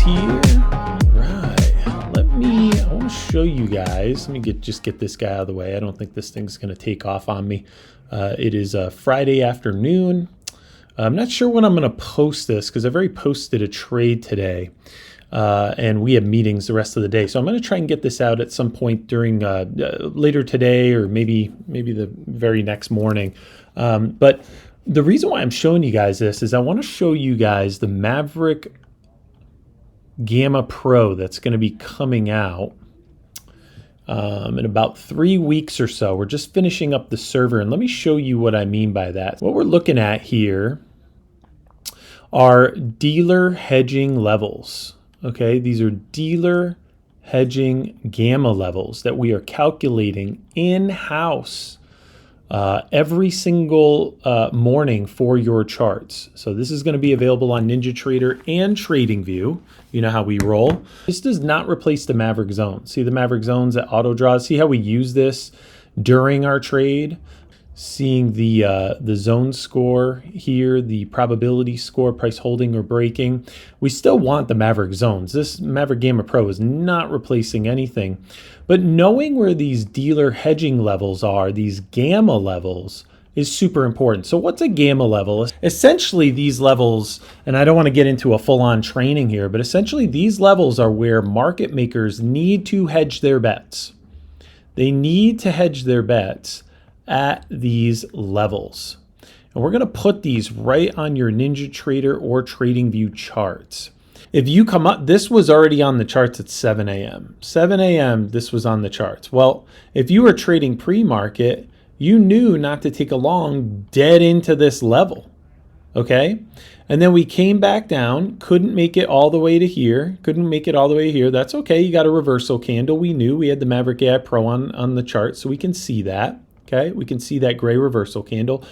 here. All right, I want to show you guys. Let me just get this guy out of the way. I don't think this thing's going to take off on me. It is a Friday afternoon. I'm not sure when I'm going to post this because I've already posted a trade today. And we have meetings the rest of the day. So I'm going to try and get this out at some point during later today or maybe the very next morning. But the reason why I'm showing you guys this is I want to show you guys the Maverick Gamma Pro that's going to be coming out in about 3 weeks or so. We're just finishing up the server, and let me show you what I mean by that. What we're looking at here are dealer hedging levels. Okay, these are dealer hedging gamma levels that we are calculating in-house every single morning for your charts. So this is going to be available on NinjaTrader and TradingView. You know how we roll. This does not replace the Maverick Zone. See the Maverick Zones that auto draws? See how we use this during our trade? Seeing the zone score here, the probability score, price holding or breaking. We still want the Maverick Zones. This Maverick Gamma Pro is not replacing anything. But knowing where these dealer hedging levels are, these gamma levels, is super important. So what's a gamma level? Essentially these levels, and I don't want to get into a full-on training here, but essentially these levels are where market makers need to hedge their bets. They need to hedge their bets at these levels. And we're going to put these right on your NinjaTrader or TradingView charts. If you come up, this was already on the charts at 7 a.m. 7 a.m. this was on the charts. Well, if you were trading pre-market, you knew not to take a long dead into this level. Okay? And then we came back down, couldn't make it all the way to here, That's okay. You got a reversal candle. We knew we had the Maverick AI Pro on the chart, so we can see that. Okay, we can see that gray reversal candle.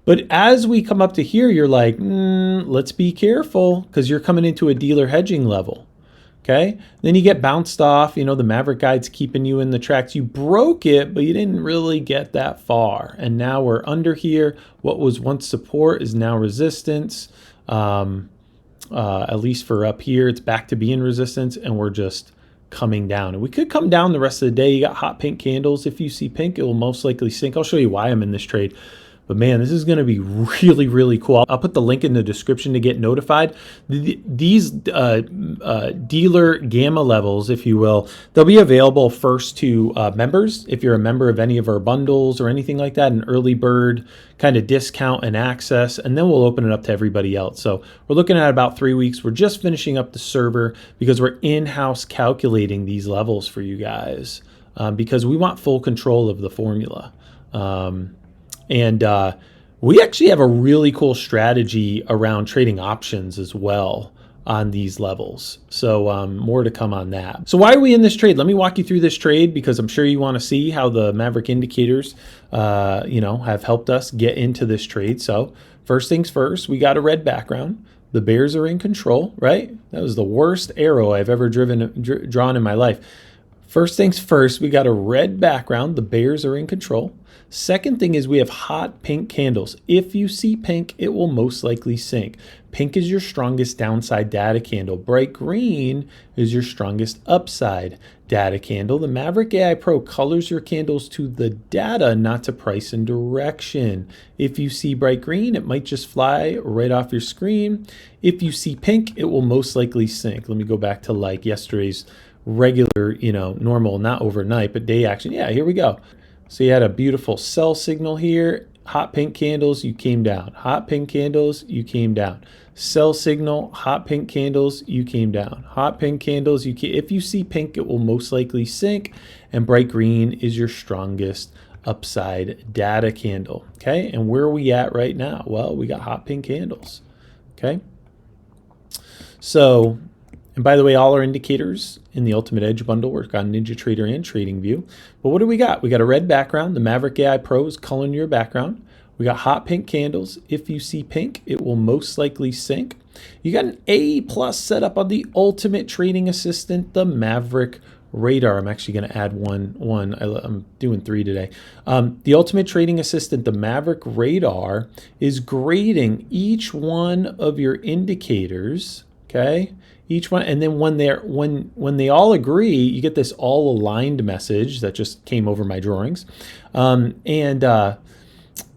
But as we come up to here, you're like, let's be careful because you're coming into a dealer hedging level. Okay, then you get bounced off. You know, the Maverick guide's keeping you in the tracks. You broke it, but you didn't really get that far. And now we're under here. What was once support is now resistance. At least for up here, it's back to being resistance, and we're just coming down. And we could come down the rest of the day. You got hot pink candles. If you see pink, it will most likely sink. I'll show you why I'm in this trade. But man, this is going to be really, really cool. I'll put the link in the description to get notified. These dealer gamma levels, if you will, they'll be available first to members. If you're a member of any of our bundles or anything like that, an early bird kind of discount and access, and then we'll open it up to everybody else. So we're looking at about 3 weeks. We're just finishing up the server because we're in-house calculating these levels for you guys because we want full control of the formula. And we actually have a really cool strategy around trading options as well on these levels. So more to come on that. So why are we in this trade? Let me walk you through this trade because I'm sure you want to see how the Maverick indicators, have helped us get into this trade. So first things first, we got a red background. The bears are in control, right? That was the worst arrow I've ever drawn in my life. First things first, we got a red background. The bears are in control. Second thing is we have hot pink candles. If you see pink, it will most likely sink. Pink is your strongest downside data candle. Bright green is your strongest upside data candle. The Maverick AI Pro colors your candles to the data, not to price and direction. If you see bright green, it might just fly right off your screen. If you see pink, it will most likely sink. Let me go back to like yesterday's regular, normal, not overnight, but day action. Yeah, here we go. So you had a beautiful sell signal here. Hot pink candles, you came down. Hot pink candles, you came down. Sell signal, hot pink candles, you came down. Hot pink candles, if you see pink, it will most likely sink. And bright green is your strongest upside data candle. Okay, and where are we at right now? Well, we got hot pink candles. Okay, so, and by the way, all our indicators in the Ultimate Edge bundle work on NinjaTrader and TradingView. But what do we got? We got a red background. The Maverick AI Pro is coloring your background. We got hot pink candles. If you see pink, it will most likely sink. You got an A+ setup on the Ultimate Trading Assistant, the Maverick Radar. I'm actually going to add one. I'm doing 3 today. The Ultimate Trading Assistant, the Maverick Radar, is grading each one of your indicators, okay, Each one, and then when they all agree, you get this all aligned message that just came over my drawings.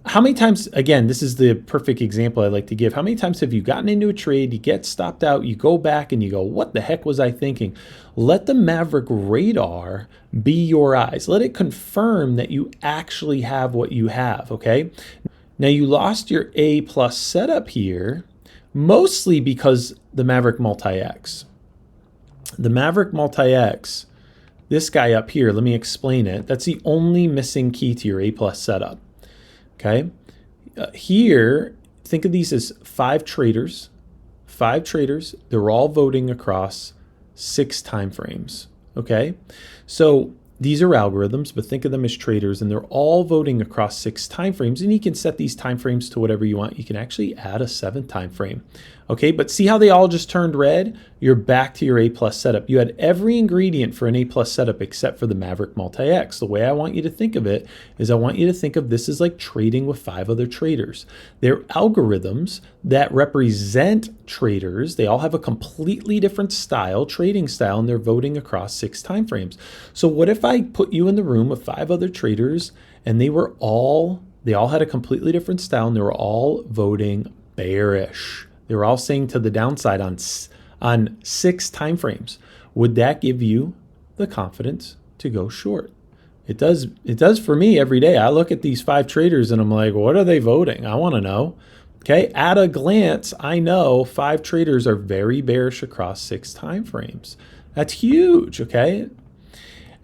How many times, again, this is the perfect example I like to give. How many times have you gotten into a trade, you get stopped out, you go back and you go, what the heck was I thinking? Let the Maverick radar be your eyes. Let it confirm that you actually have what you have, okay? Now you lost your A+ setup here, mostly because the Maverick Multi-X. The Maverick Multi-X, this guy up here, let me explain it. That's the only missing key to your A+ setup. Okay, here, think of these as 5 traders. 5 traders, they're all voting across 6 time frames. Okay, so these are algorithms, but think of them as traders, and they're all voting across 6 time frames. And you can set these time frames to whatever you want. You can actually add a 7th time frame. Okay, but see how they all just turned red? You're back to your A+ setup. You had every ingredient for an A+ setup except for the Maverick Multi-X. The way I want you to think of it is I want you to think of this as like trading with 5 other traders. They're algorithms that represent traders. They all have a completely different style, trading style, and they're voting across 6 time frames. So what if I put you in the room with 5 other traders and they all had a completely different style and they were all voting bearish? They were all saying to the downside on 6 time frames. Would that give you the confidence to go short? It does. It does for me every day. I look at these 5 traders and I'm like, what are they voting? I want to know. Okay, at a glance, I know 5 traders are very bearish across 6 time frames. That's huge, okay?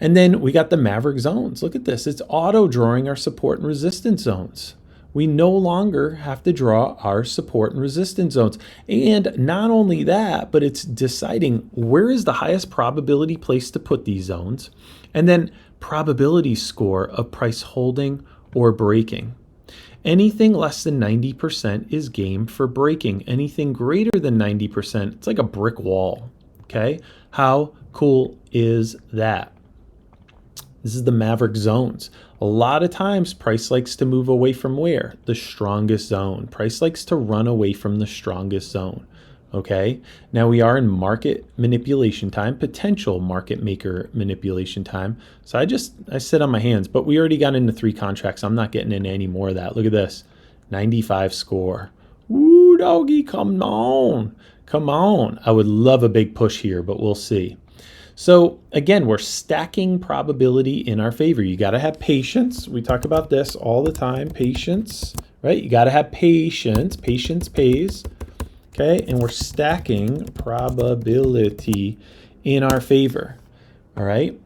And then we got the Maverick zones. Look at this. It's auto drawing our support and resistance zones. We no longer have to draw our support and resistance zones. And not only that, but it's deciding where is the highest probability place to put these zones, and then probability score of price holding or breaking. Anything less than 90% is game for breaking. Anything greater than 90%, it's like a brick wall, okay? How cool is that? This is the Maverick zones. A lot of times price likes to move away from where? The strongest zone. Price likes to run away from the strongest zone. Okay, now we are in market manipulation time, potential market maker manipulation time. So I sit on my hands, but we already got into 3 contracts. I'm not getting into any more of that. Look at this, 95 score. Woo, doggy, come on. Come on. I would love a big push here, but we'll see. So again, we're stacking probability in our favor. You got to have patience. We talk about this all the time, patience, right? You got to have patience. Patience pays. Okay, and we're stacking probability in our favor. All right,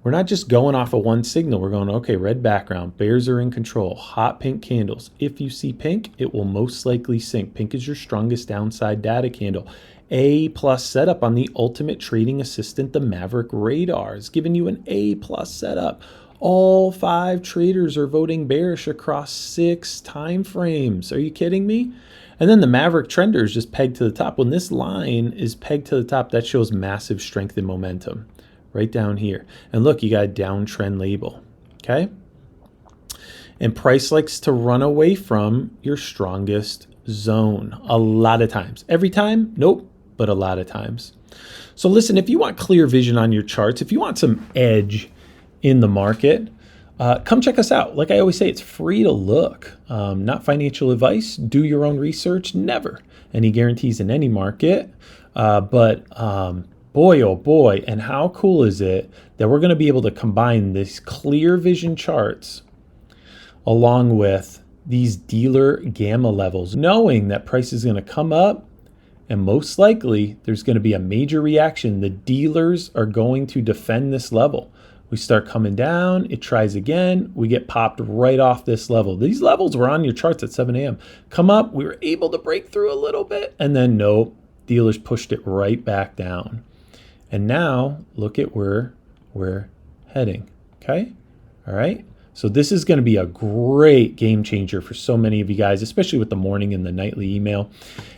we're not just going off of one signal. We're going, okay, red background, bears are in control, hot pink candles. If you see pink, it will most likely sink. Pink is your strongest downside data candle. A+ setup on the ultimate trading assistant, the Maverick radar, is giving you an A+ setup. All 5 traders are voting bearish across 6 time frames. Are you kidding me? And then the Maverick trender is just pegged to the top. When this line is pegged to the top, that shows massive strength and momentum right down here. And look, you got a downtrend label, okay? And price likes to run away from your strongest zone a lot of times. Every time? Nope, but a lot of times. So listen, if you want clear vision on your charts, if you want some edge in the market, come check us out. Like I always say, it's free to look. Not financial advice. Do your own research. Never any guarantees in any market. But boy, oh boy, and how cool is it that we're going to be able to combine these clear vision charts along with these dealer gamma levels, knowing that price is going to come up and most likely there's going to be a major reaction. The dealers are going to defend this level. We start coming down, it tries again, we get popped right off this level. These levels were on your charts at 7 a.m. Come up, we were able to break through a little bit, and then nope, dealers pushed it right back down. And now look at where we're heading, okay? All right, so this is gonna be a great game changer for so many of you guys, especially with the morning and the nightly email.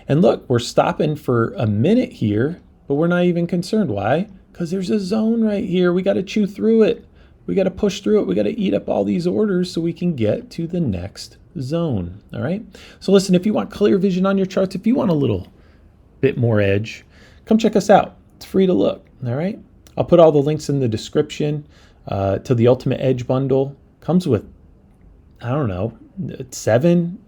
And look, we're stopping for a minute here, but we're not even concerned. Why? Because there's a zone right here. We got to chew through it. We got to push through it. We got to eat up all these orders so we can get to the next zone. All right. So listen, if you want clear vision on your charts, if you want a little bit more edge, come check us out. It's free to look. All right. I'll put all the links in the description to the Ultimate Edge bundle. Comes with, I don't know, seven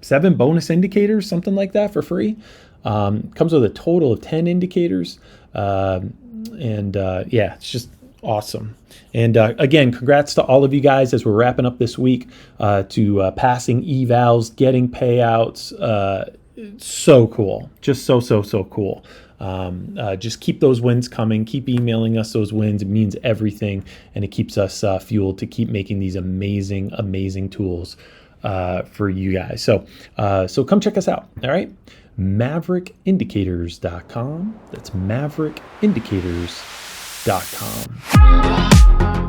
bonus indicators, something like that, for free. Comes with a total of 10 indicators. Yeah, it's just awesome. And again, congrats to all of you guys as we're wrapping up this week to passing evals, getting payouts. So cool. Just so cool. Just keep those wins coming. Keep emailing us those wins. It means everything, and it keeps us fueled to keep making these amazing tools for you guys. So come check us out. All right. MaverickIndicators.com. That's MaverickIndicators.com.